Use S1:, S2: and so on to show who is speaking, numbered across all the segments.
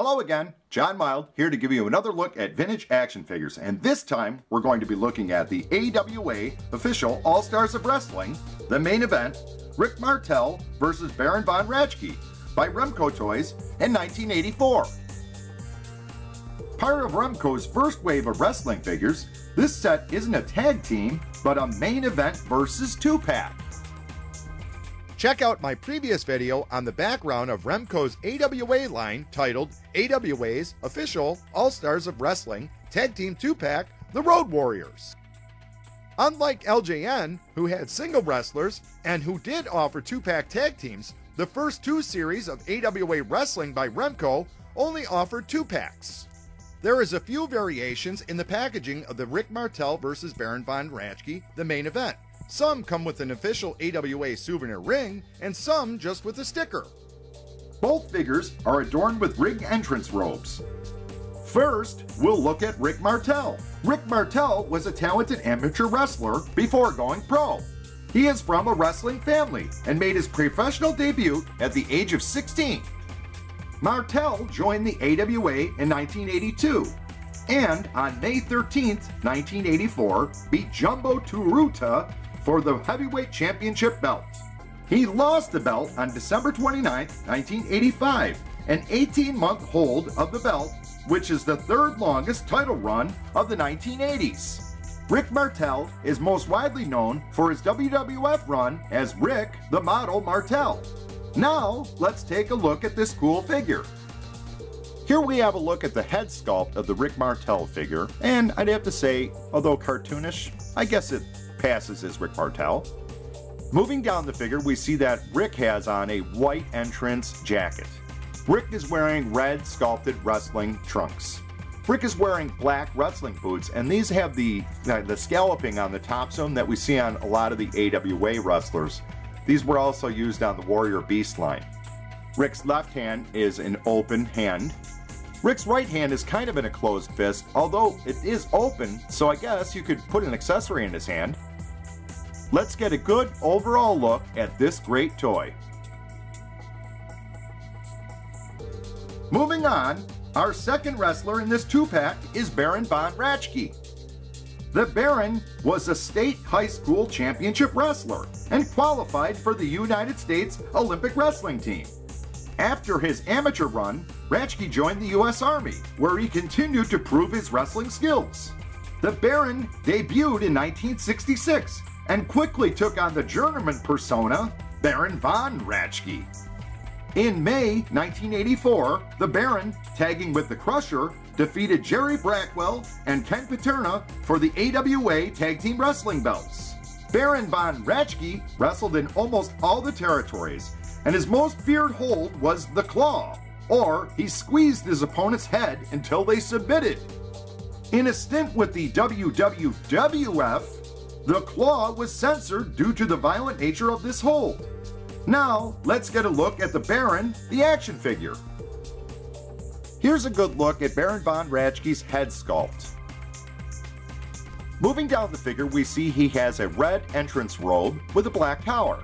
S1: Hello again, John Mild here to give you another look at vintage action figures, and this time we're going to be looking at the AWA official All-Stars of Wrestling, the main event, Rick Martel versus Baron von Ratchke by Remco Toys in 1984. Part of Remco's first wave of wrestling figures, this set isn't a tag team, but a main event versus 2-pack. Check out my previous video on the background of Remco's AWA line titled AWA's Official All-Stars of Wrestling Tag Team 2-Pack, The Road Warriors. Unlike LJN, who had single wrestlers and who did offer 2-pack tag teams, the first two series of AWA Wrestling by Remco only offered 2-packs. There is a few variations in the packaging of the Rick Martel vs. Baron von Ratchke, the main event. Some come with an official AWA souvenir ring, and some just with a sticker. Both figures are adorned with ring entrance robes. First, we'll look at Rick Martel. Rick Martel was a talented amateur wrestler before going pro. He is from a wrestling family and made his professional debut at the age of 16. Martel joined the AWA in 1982. And on May 13, 1984, beat Jumbo Tsuruta for the heavyweight championship belt. He lost the belt on December 29, 1985, an 18-month hold of the belt, which is the third longest title run of the 1980s. Rick Martel is most widely known for his WWF run as Rick the Model Martel. Now, let's take a look at this cool figure. Here we have a look at the head sculpt of the Rick Martel figure, and I'd have to say, although cartoonish, I guess it passes as Rick Martel. Moving down the figure, we see that Rick has on a white entrance jacket. Rick is wearing red sculpted wrestling trunks. Rick is wearing black wrestling boots, and these have the scalloping on the tops of them that we see on a lot of the AWA wrestlers. These were also used on the Warrior Beast line. Rick's left hand is an open hand. Rick's right hand is kind of in a closed fist, although it is open, so I guess you could put an accessory in his hand. Let's get a good overall look at this great toy. Moving on, our second wrestler in this 2-pack is Baron von Ratchke. The Baron was a state high school championship wrestler and qualified for the United States Olympic Wrestling Team. After his amateur run, Ratchke joined the U.S. Army, where he continued to prove his wrestling skills. The Baron debuted in 1966 and quickly took on the German persona Baron von Ratchke. In May 1984, the Baron, tagging with the Crusher, defeated Jerry Brackwell and Ken Paterna for the AWA Tag Team Wrestling belts. Baron von Ratchke wrestled in almost all the territories, and his most feared hold was the claw, or he squeezed his opponent's head until they submitted. In a stint with the WWF, the claw was censored due to the violent nature of this hold. Now, let's get a look at the Baron, the action figure. Here's a good look at Baron von Ratchke's head sculpt. Moving down the figure, we see he has a red entrance robe with a black collar.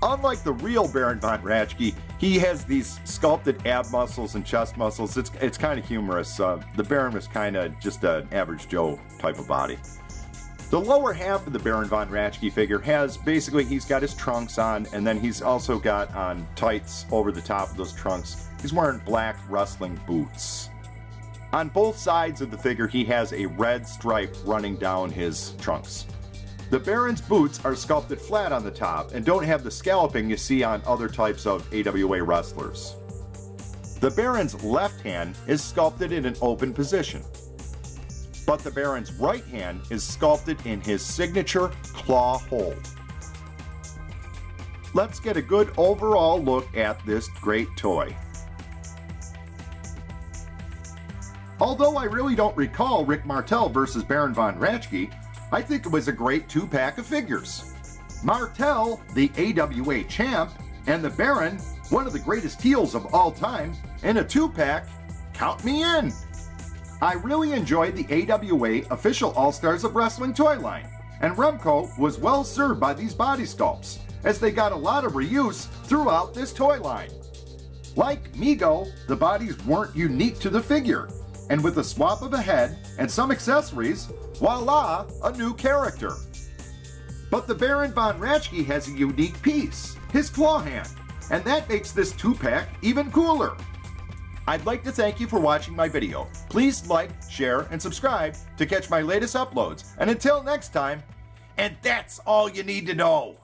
S1: Unlike the real Baron von Ratchke, he has these sculpted ab muscles and chest muscles. It's kind of humorous. The Baron was kind of just an average Joe type of body. The lower half of the Baron von Ratchke figure has, basically, he's got his trunks on, and then he's also got on tights over the top of those trunks. He's wearing black wrestling boots. On both sides of the figure, he has a red stripe running down his trunks. The Baron's boots are sculpted flat on the top and don't have the scalloping you see on other types of AWA wrestlers. The Baron's left hand is sculpted in an open position, but the Baron's right hand is sculpted in his signature claw hold. Let's get a good overall look at this great toy. Although I really don't recall Rick Martel versus Baron von Ratchke, I think it was a great 2-pack of figures. Martel, the AWA champ, and the Baron, one of the greatest heels of all time, in a 2-pack, count me in! I really enjoyed the AWA official All-Stars of Wrestling toy line, and Remco was well served by these body sculpts, as they got a lot of reuse throughout this toy line. Like Mego, the bodies weren't unique to the figure, and with a swap of a head and some accessories, voila, a new character. But the Baron von Ratchke has a unique piece, his claw hand, and that makes this 2-pack even cooler. I'd like to thank you for watching my video. Please like, share, and subscribe to catch my latest uploads. And until next time, and that's all you need to know.